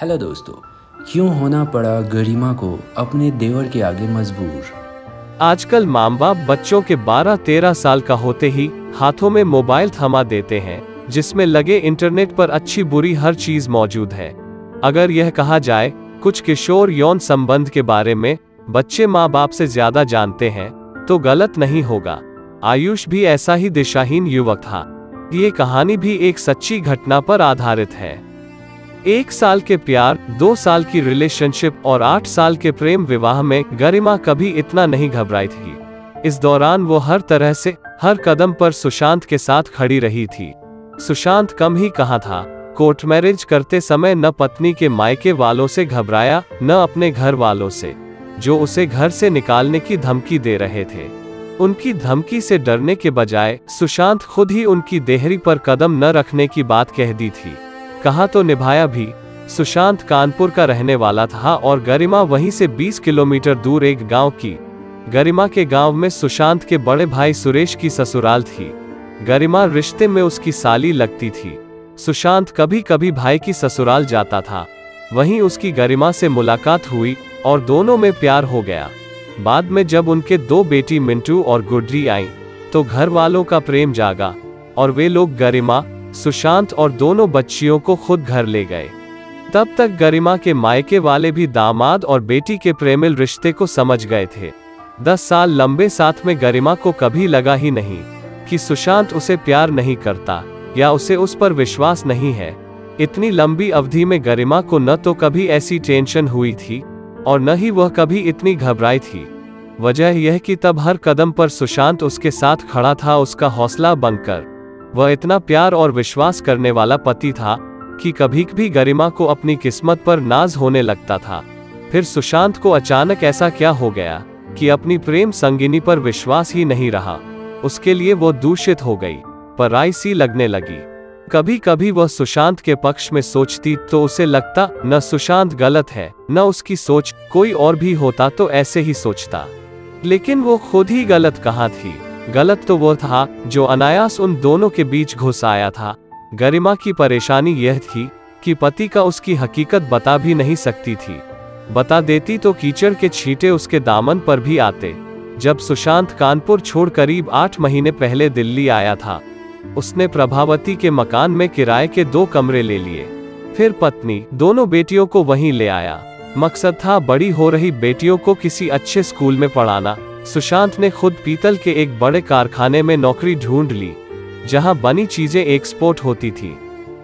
Hello दोस्तों, क्यों होना पड़ा गरिमा को अपने देवर के आगे मजबूर। आजकल माँ बाप बच्चों के 12-13 साल का होते ही हाथों में मोबाइल थमा देते हैं, जिसमें लगे इंटरनेट पर अच्छी बुरी हर चीज मौजूद है। अगर यह कहा जाए कुछ किशोर यौन संबंध के बारे में बच्चे माँ बाप से ज्यादा जानते हैं तो गलत नहीं होगा। आयुष भी ऐसा ही दिशाहीन युवक था। ये कहानी भी एक सच्ची घटना पर आधारित है। 1 साल के प्यार, 2 साल की रिलेशनशिप और 8 साल के प्रेम विवाह में गरिमा कभी इतना नहीं घबराई थी। इस दौरान वो हर तरह से हर कदम पर सुशांत के साथ खड़ी रही थी। सुशांत कम ही कहा था, कोर्ट मैरिज करते समय न पत्नी के मायके वालों से घबराया न अपने घर वालों से, जो उसे घर से निकालने की धमकी दे रहे थे। उनकी धमकी से डरने के बजाय सुशांत खुद ही उनकी देहरी पर कदम न रखने की बात कह दी थी। कहा तो निभाया भी। सुशांत कानपुर का रहने वाला था और गरिमा वहीं से 20 किलोमीटर दूर एक गांव की। गरिमा के गांव में सुशांत के बड़े भाई सुरेश की ससुराल थी। गरिमा रिश्ते में उसकी साली लगती थी। सुशांत कभी कभी भाई की ससुराल जाता था। वहीं उसकी गरिमा से मुलाकात हुई और दोनों में प्यार हो गया। बाद में जब उनके 2 बेटी मिंटू और गुड्री आईं, तो घर वालों का प्रेम जागा और वे लोग गरिमा, सुशांत और दोनों बच्चियों को खुद घर ले गए। तब तक गरिमा के मायके वाले भी दामाद और बेटी के प्रेमिल रिश्ते को समझ गए थे। 10 साल लंबे साथ में गरिमा को कभी लगा ही नहीं कि सुशांत उसे प्यार नहीं करता या उसे उस पर विश्वास नहीं है। इतनी लंबी अवधि में गरिमा को न तो कभी ऐसी टेंशन हुई थी और न ही वह कभी इतनी घबराई थी। वजह यह कि तब हर कदम पर सुशांत उसके साथ खड़ा था, उसका हौसला बनकर। वह इतना प्यार और विश्वास करने वाला पति था कि कभी भी गरिमा को अपनी किस्मत पर नाज होने लगता था। फिर सुशांत को अचानक ऐसा क्या हो गया कि अपनी प्रेम संगिनी पर विश्वास ही नहीं रहा। उसके लिए वो दूषित हो गई, पराई सी लगने लगी। कभी कभी वह सुशांत के पक्ष में सोचती तो उसे लगता न सुशांत गलत है न उसकी सोच, कोई और भी होता तो ऐसे ही सोचता। लेकिन वो खुद ही गलत कहाँ थी। गलत तो वो था जो अनायास उन दोनों के बीच घुस आया था। गरिमा की परेशानी यह थी कि पति का उसकी हकीकत बता भी नहीं सकती थी। बता देती तो कीचड़ के छींटे उसके दामन पर भी आते। जब सुशांत कानपुर छोड़ करीब 8 महीने पहले दिल्ली आया था, उसने प्रभावती के मकान में किराए के 2 कमरे ले लिए। फिर पत्नी, दोनों बेटियों को वहीं ले आया। मकसद था बड़ी हो रही बेटियों को किसी अच्छे स्कूल में पढ़ाना। सुशांत ने खुद पीतल के एक बड़े कारखाने में नौकरी ढूंढ ली, जहां बनी चीजें एक्सपोर्ट होती थी।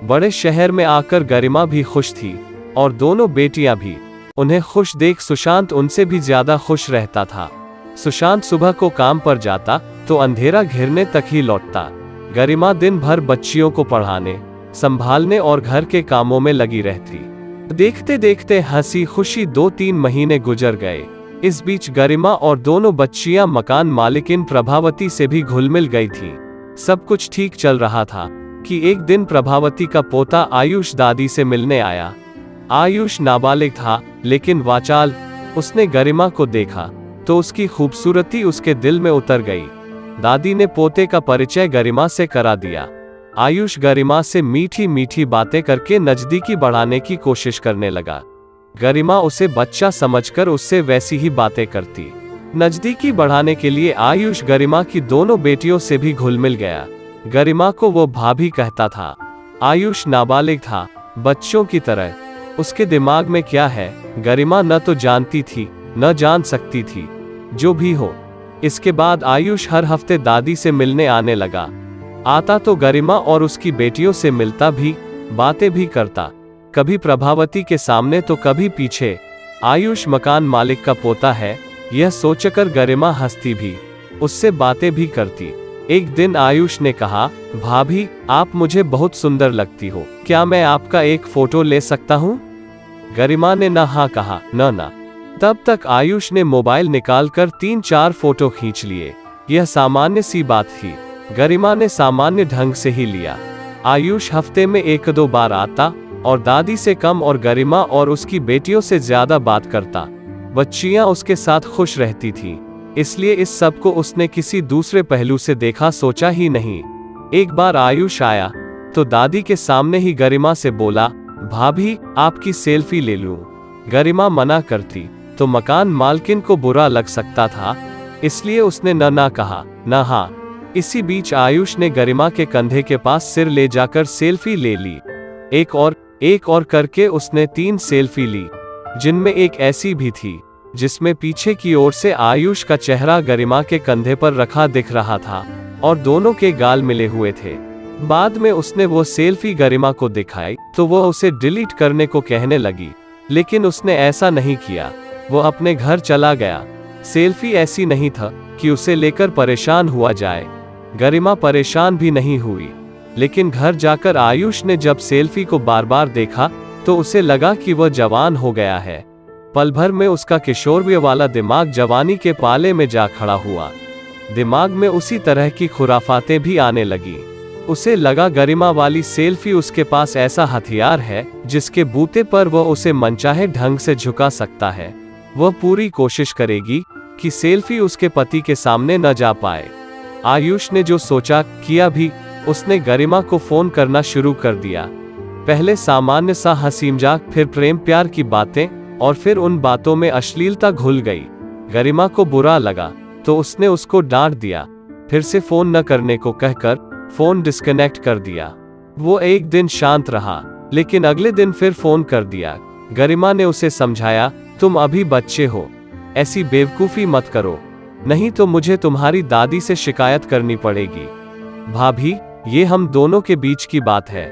बड़े शहर में आकर गरिमा भी खुश थी और दोनों बेटियां भी। उन्हें खुश देख सुशांत उनसे भी ज्यादा खुश रहता था। सुशांत सुबह को काम पर जाता तो अंधेरा घिरने तक ही लौटता। गरिमा दिन भर बच्चियों को पढ़ाने, संभालने और घर के कामों में लगी रहती। देखते देखते हंसी खुशी 2-3 महीने गुजर गए। इस बीच गरिमा और दोनों बच्चियां मकान मालिकिन प्रभावती से भी घुल-मिल गई थीं। सब कुछ ठीक चल रहा था कि एक दिन प्रभावती का पोता आयुष दादी से मिलने आया। आयुष नाबालिग था लेकिन वाचाल। उसने गरिमा को देखा तो उसकी खूबसूरती उसके दिल में उतर गई। दादी ने पोते का परिचय गरिमा से करा दिया। आयुष गरिमा से मीठी मीठी बातें करके नजदीकी बढ़ाने की कोशिश करने लगा। गरिमा उसे बच्चा समझकर उससे वैसी ही बातें करती। नजदीकी बढ़ाने के लिए आयुष गरिमा की दोनों बेटियों से भी घुल-मिल गया। गरिमा को वो भाभी कहता था। आयुष नाबालिग था, बच्चों की तरह। उसके दिमाग में क्या है गरिमा न तो जानती थी न जान सकती थी। जो भी हो, इसके बाद आयुष हर हफ्ते दादी से मिलने आने लगा। आता तो गरिमा और उसकी बेटियों से मिलता भी, बातें भी करता। कभी प्रभावती के सामने तो कभी पीछे। आयुष मकान मालिक का पोता है, यह सोचकर गरिमा हंसती भी, उससे बातें भी करती। एक दिन आयुष ने कहा, भाभी आप मुझे बहुत सुंदर लगती हो, क्या मैं आपका एक फोटो ले सकता हूँ? गरिमा ने ना हाँ कहा, ना। तब तक आयुष ने मोबाइल निकालकर 3-4 फोटो खींच लिए। यह सामान्य सी बात थी। गरिमा ने सामान्य ढंग से ही लिया। आयुष हफ्ते में 1-2 बार आता और दादी से कम और गरिमा और उसकी बेटियों से ज्यादा बात करता। बच्चियां उसके साथ खुश रहती थीं, इसलिए इस सब को उसने किसी दूसरे पहलू से देखा सोचा ही नहीं। एक बार आयुष आया तो दादी के सामने ही गरिमा से बोला, भाभी, आपकी सेल्फी ले लूं। गरिमा मना करती तो मकान मालकिन को बुरा लग सकता था, इसलिए उसने न कहा, न हाँ। इसी बीच आयुष ने गरिमा के कंधे के पास सिर ले जाकर सेल्फी ले ली। एक और करके उसने 3 सेल्फी ली, जिनमें एक ऐसी भी थी जिसमें पीछे की ओर से आयुष का चेहरा गरिमा के कंधे पर रखा दिख रहा था और दोनों के गाल मिले हुए थे। बाद में उसने वो सेल्फी गरिमा को दिखाई तो वह उसे डिलीट करने को कहने लगी, लेकिन उसने ऐसा नहीं किया। वो अपने घर चला गया। सेल्फी ऐसी नहीं था कि उसे लेकर परेशान हुआ जाए। गरिमा परेशान भी नहीं हुई, लेकिन घर जाकर आयुष ने जब सेल्फी को बार बार देखा तो उसे लगा कि वह जवान हो गया है। पल भर में उसका किशोरवय वाला दिमाग जवानी के पाले में जा खड़ा हुआ। दिमाग में उसी तरह की खुराफातें भी आने लगी। उसे लगा गरिमा वाली सेल्फी उसके पास ऐसा हथियार है जिसके बूते पर वह उसे मनचाहे ढंग से झुका सकता है। वह पूरी कोशिश करेगी कि सेल्फी उसके पति के सामने न जा पाए। आयुष ने जो सोचा किया भी, उसने गरिमा को फोन करना शुरू कर दिया। पहले सामान्य सा हंसी मजाक, फिर प्रेम प्यार की बातें, और फिर उन बातों में अश्लीलता घुल गई। गरिमा को बुरा लगा तो उसने उसको डांट दिया, फिर से फोन न करने को कहकर फोन डिस्कनेक्ट कर दिया। वो एक दिन शांत रहा, लेकिन अगले दिन फिर फोन कर दिया। गरिमा ने उसे समझाया, तुम अभी बच्चे हो, ऐसी बेवकूफी मत करो, नहीं तो मुझे तुम्हारी दादी से शिकायत करनी पड़ेगी। भाभी, ये हम दोनों के बीच की बात है,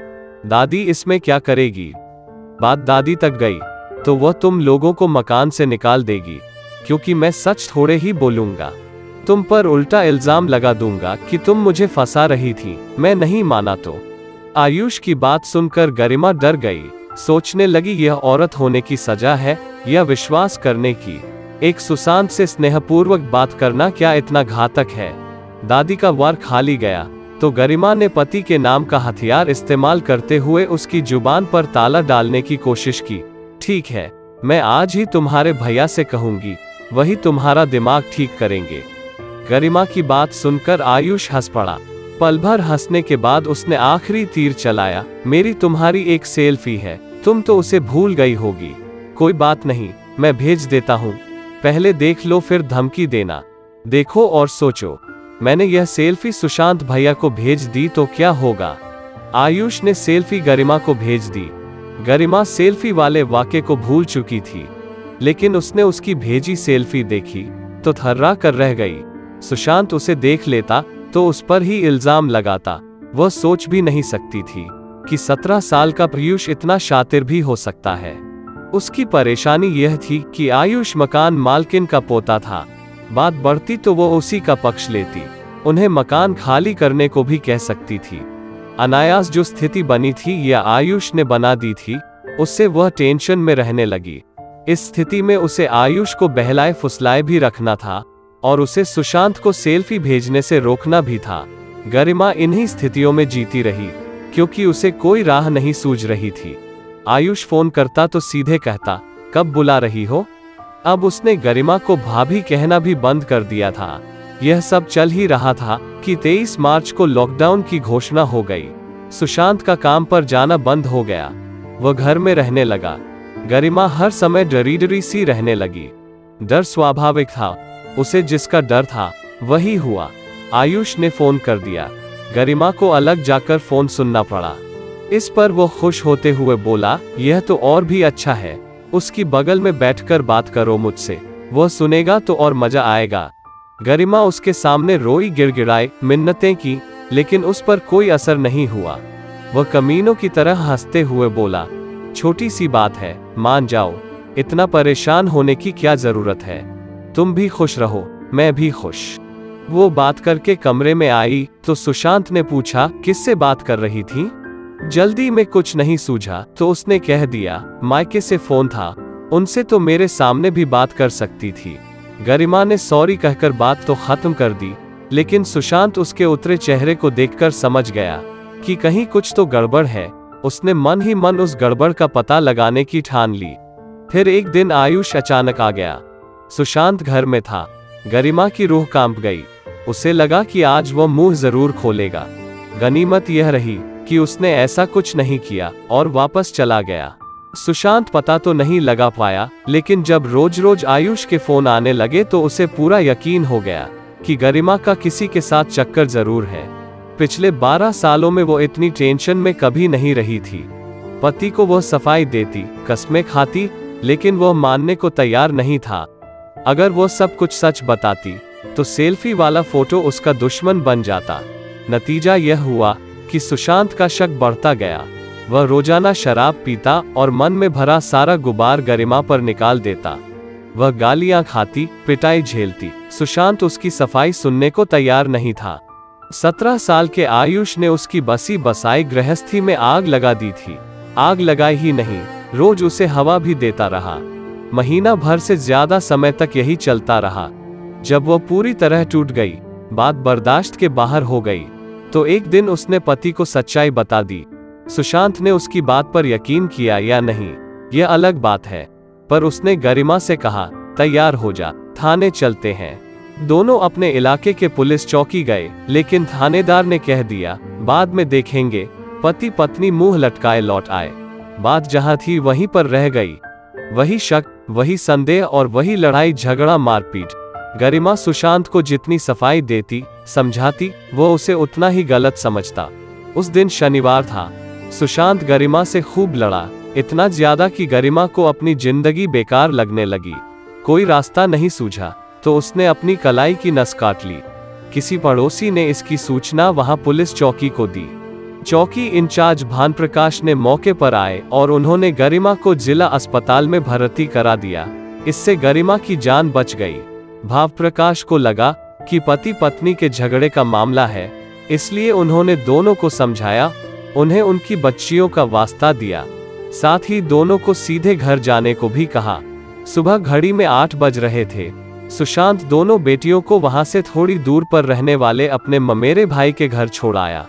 दादी इसमें क्या करेगी? बात दादी तक गई तो वह तुम लोगों को मकान से निकाल देगी, क्योंकि मैं सच थोड़े ही बोलूंगा। तुम पर उल्टा इल्जाम लगा दूंगा कि तुम मुझे फंसा रही थी, मैं नहीं माना तो। आयुष की बात सुनकर गरिमा डर गई। सोचने लगी, यह औरत होने की सजा है या विश्वास करने की? एक सुशांत से स्नेहपूर्वक बात करना क्या इतना घातक है? दादी का वार खाली गया तो गरिमा ने पति के नाम का हथियार इस्तेमाल करते हुए उसकी जुबान पर ताला डालने की कोशिश की। ठीक है, मैं आज ही तुम्हारे भैया से कहूंगी, वही तुम्हारा दिमाग ठीक करेंगे। गरिमा की बात सुनकर आयुष हंस पड़ा। पल भर हंसने के बाद उसने आखिरी तीर चलाया, मेरी तुम्हारी एक सेल्फी है, तुम तो उसे भूल गई होगी। कोई बात नहीं, मैं भेज देता हूँ, पहले देख लो फिर धमकी देना। देखो और सोचो, मैंने यह सेल्फी सुशांत भैया को भेज दी तो क्या होगा? आयुष ने सेल्फी गरिमा को भेज दी। गरिमा सेल्फी वाले वाक्य को भूल चुकी थी, लेकिन उसने उसकी भेजी सेल्फी देखी तो थर्रा कर रह गई। सुशांत उसे देख लेता तो उस पर ही इल्जाम लगाता। वह सोच भी नहीं सकती थी कि 17 साल का पीयूष इतना शातिर भी हो सकता है। उसकी परेशानी यह थी कि आयुष मकान मालकिन का पोता था। बात बढ़ती तो वो उसी का पक्ष लेती, उन्हें मकान खाली करने को भी कह सकती थी। अनायास जो स्थिति बनी थी या आयुष ने बना दी थी, उससे वह टेंशन में रहने लगी। इस स्थिति में उसे आयुष को बहलाए फुसलाए भी रखना था और उसे सुशांत को सेल्फी भेजने से रोकना भी था। गरिमा इन्हीं स्थितियों में जीती रही, क्योंकि उसे कोई राह नहीं सूझ रही थी। आयुष फोन करता तो सीधे कहता, कब बुला रही हो? अब उसने गरिमा को भाभी कहना भी बंद कर दिया था। यह सब चल ही रहा था कि 23 मार्च को लॉकडाउन की घोषणा हो गई। सुशांत का काम पर जाना बंद हो गया, वह घर में रहने लगा। गरिमा हर समय डरी सी रहने लगी। डर स्वाभाविक था, उसे जिसका डर था वही हुआ। आयुष ने फोन कर दिया। गरिमा को अलग जाकर फोन सुनना पड़ा। इस पर वो खुश होते हुए बोला, यह तो और भी अच्छा है, उसकी बगल में बैठकर बात करो मुझसे, वह सुनेगा तो और मजा आएगा। गरिमा उसके सामने रोई, गिड़गिड़ाई, मिन्नतें की, लेकिन उस पर कोई असर नहीं हुआ। वह कमीनों की तरह हंसते हुए बोला, छोटी सी बात है, मान जाओ, इतना परेशान होने की क्या जरूरत है? तुम भी खुश रहो, मैं भी खुश। वो बात करके कमरे में आई तो सुशांत ने पूछा, किससे बात कर रही थी? जल्दी में कुछ नहीं सूझा तो उसने कह दिया, मायके से फोन था, उनसे तो मेरे सामने भी बात कर सकती थी। गरिमा ने सॉरी कहकर बात तो खत्म कर दी, लेकिन सुशांत उसके उतरे चेहरे को देखकर समझ गया कि कहीं कुछ तो गड़बड़ है। उसने मन ही मन उस गड़बड़ का पता लगाने की ठान ली। फिर एक दिन आयुष अचानक आ गया। सुशांत घर में था। गरिमा की रूह कांप गई। उसे लगा कि आज वह मुंह जरूर खोलेगा। गनीमत यह रही कि उसने ऐसा कुछ नहीं किया और वापस चला गया। सुशांत पता तो नहीं लगा पाया, लेकिन जब रोज रोज आयुष के फोन आने लगे तो उसे पूरा यकीन हो गया कि गरिमा का किसी के साथ चक्कर जरूर है। पिछले 12 सालों में वो इतनी टेंशन में कभी नहीं रही थी। पति को वह सफाई देती, कस्में खाती, लेकिन वह मानने को तैयार नहीं था। अगर वो सब कुछ सच बताती तो सेल्फी वाला फोटो उसका दुश्मन बन जाता। नतीजा यह हुआ कि सुशांत का शक बढ़ता गया। वह रोजाना शराब पीता और मन में भरा सारा गुबार गरिमा पर निकाल देता। वह गालियां खाती, पिटाई झेलती। सुशांत उसकी सफाई सुनने को तैयार नहीं था। 17 साल के आयुष ने उसकी बसी बसाई गृहस्थी में आग लगा दी थी। आग लगाई ही नहीं, रोज उसे हवा भी देता रहा। महीना भर से ज्यादा समय तक यही चलता रहा। जब वह पूरी तरह टूट गई, बात बर्दाश्त के बाहर हो गई, तो एक दिन उसने पति को सच्चाई बता दी। सुशांत ने उसकी बात पर यकीन किया या नहीं, यह अलग बात है, पर उसने गरिमा से कहा, तैयार हो जा, थाने चलते हैं। दोनों अपने इलाके के पुलिस चौकी गए, लेकिन थानेदार ने कह दिया, बाद में देखेंगे। पति पत्नी मुंह लटकाए लौट आए। बात जहां थी वहीं पर रह गई। वही शक, वही संदेह और वही लड़ाई झगड़ा मारपीट। गरिमा सुशांत को जितनी सफाई देती, समझाती, वो उसे उतना ही गलत समझता। उस दिन शनिवार था। सुशांत गरिमा से खूब लड़ा, इतना ज्यादा कि गरिमा को अपनी जिंदगी बेकार लगने लगी। कोई रास्ता नहीं सूझा तो उसने अपनी कलाई की नस काट ली। किसी पड़ोसी ने इसकी सूचना वहां पुलिस चौकी को दी। चौकी इंचार्ज भानुप्रकाश ने मौके पर आए और उन्होंने गरिमा को जिला अस्पताल में भर्ती करा दिया। इससे गरिमा की जान बच गई। भानुप्रकाश को लगा कि पति पत्नी के झगड़े का मामला है, इसलिए उन्होंने दोनों को समझाया, उन्हें उनकी बच्चियों का वास्ता दिया। साथ ही दोनों को सीधे घर जाने को भी कहा। सुबह घड़ी में 8 बज रहे थे। सुशांत दोनों बेटियों को वहां से थोड़ी दूर पर रहने वाले अपने ममेरे भाई के घर छोड़ आया।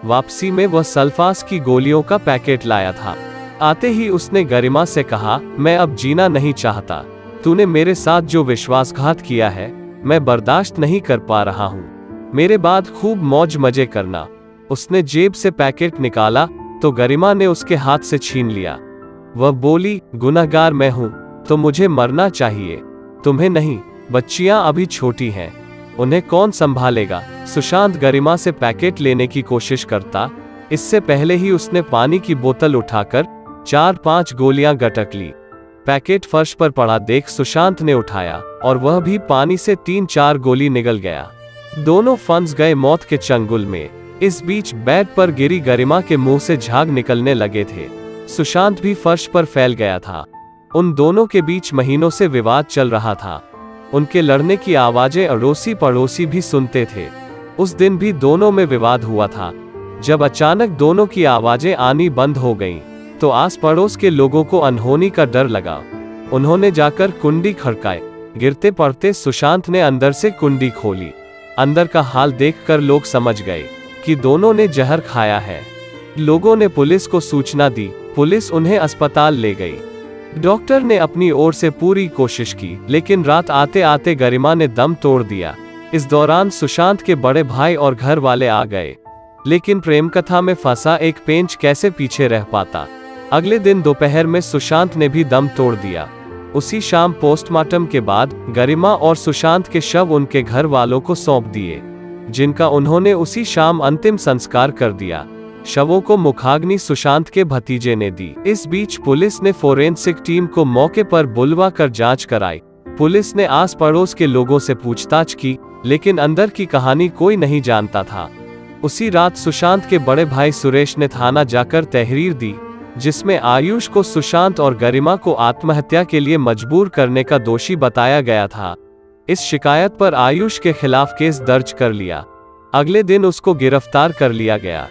वापसी में वह सल्फास की गोलियों का पैकेट लाया था। आते ही उसने गरिमा से कहा, मैं अब जीना नहीं चाहता। तूने मेरे साथ जो विश्वासघात किया है, मैं बर्दाश्त नहीं कर पा रहा हूँ। मेरे बाद खूब मौज मजे करना। उसने जेब से पैकेट निकाला तो गरिमा ने उसके हाथ से छीन लिया। वह बोली, गुनहगार मैं हूँ तो मुझे मरना चाहिए, तुम्हें नहीं। बच्चियां अभी छोटी हैं, उन्हें कौन संभालेगा। सुशांत गरिमा से पैकेट लेने की कोशिश करता। इससे पहले ही उसने पानी की बोतल उठाकर 4-5 गोलियां गटक ली। पैकेट फर्श पर पड़ा देख सुशांत ने उठाया और वह भी पानी से 3-4 गोली निगल गया। दोनों फंस गए मौत के चंगुल में। इस बीच बेड पर गिरी गरिमा के मुंह से झाग निकलने लगे थे। सुशांत भी फर्श पर फैल गया था। उन दोनों के बीच महीनों से विवाद चल रहा था। उनके लड़ने की आवाजें अड़ोसी पड़ोसी भी सुनते थे। उस दिन भी दोनों में विवाद हुआ था। जब अचानक दोनों की आवाजें आनी बंद हो गईं, तो आस पड़ोस के लोगों को अनहोनी का डर लगा। उन्होंने जाकर कुंडी खड़काई। गिरते पड़ते सुशांत ने अंदर से कुंडी खोली। अंदर का हाल देखकर लोग समझ गए कि दोनों ने जहर खाया है। लोगों ने पुलिस को सूचना दी। पुलिस उन्हें अस्पताल ले गई। डॉक्टर ने अपनी ओर से पूरी कोशिश की, लेकिन रात आते आते गरिमा ने दम तोड़ दिया। इस दौरान सुशांत के बड़े भाई और घर वाले आ गए, लेकिन प्रेम कथा में फंसा एक पेंच कैसे पीछे रह पाता। अगले दिन दोपहर में सुशांत ने भी दम तोड़ दिया। उसी शाम पोस्टमार्टम के बाद गरिमा और सुशांत के शव उनके घर वालों को सौंप दिए, जिनका उन्होंने उसी शाम अंतिम संस्कार कर दिया। शवों को मुखाग्नि सुशांत के भतीजे ने दी। इस बीच पुलिस ने फोरेंसिक टीम को मौके पर बुलवा कर जांच कराई। पुलिस ने आस पड़ोस के लोगों से पूछताछ की, लेकिन अंदर की कहानी कोई नहीं जानता था। उसी रात सुशांत के बड़े भाई सुरेश ने थाना जाकर तहरीर दी, जिसमें आयुष को सुशांत और गरिमा को आत्महत्या के लिए मजबूर करने का दोषी बताया गया था। इस शिकायत पर आयुष के खिलाफ केस दर्ज कर लिया। अगले दिन उसको गिरफ्तार कर लिया गया।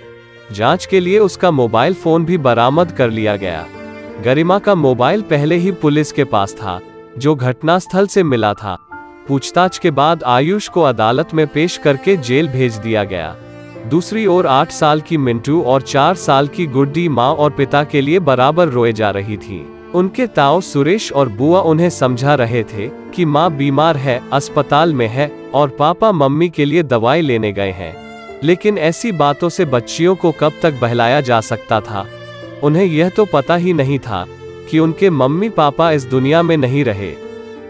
जांच के लिए उसका मोबाइल फोन भी बरामद कर लिया गया। गरिमा का मोबाइल पहले ही पुलिस के पास था, जो घटनास्थल से मिला था। पूछताछ के बाद आयुष को अदालत में पेश करके जेल भेज दिया गया। दूसरी ओर 8 साल की मिंटू और 4 साल की गुड्डी माँ और पिता के लिए बराबर रोए जा रही थी। उनके ताऊ सुरेश और बुआ उन्हें समझा रहे थे कि माँ बीमार है, अस्पताल में है, और पापा मम्मी के लिए दवाई लेने गए हैं। लेकिन ऐसी बातों से बच्चियों को कब तक बहलाया जा सकता था। उन्हें यह तो पता ही नहीं था कि उनके मम्मी पापा इस दुनिया में नहीं रहे।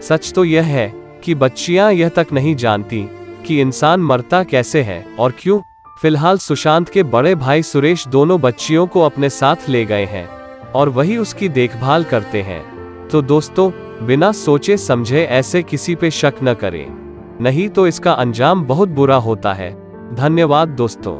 सच तो यह है कि बच्चियां यह तक नहीं जानती कि इंसान मरता कैसे है और क्यों। फिलहाल सुशांत के बड़े भाई सुरेश दोनों बच्चियों को अपने साथ ले गए हैं और वही उसकी देखभाल करते हैं। तो दोस्तों, बिना सोचे समझे ऐसे किसी पे शक न करें, नहीं तो इसका अंजाम बहुत बुरा होता है। धन्यवाद दोस्तों।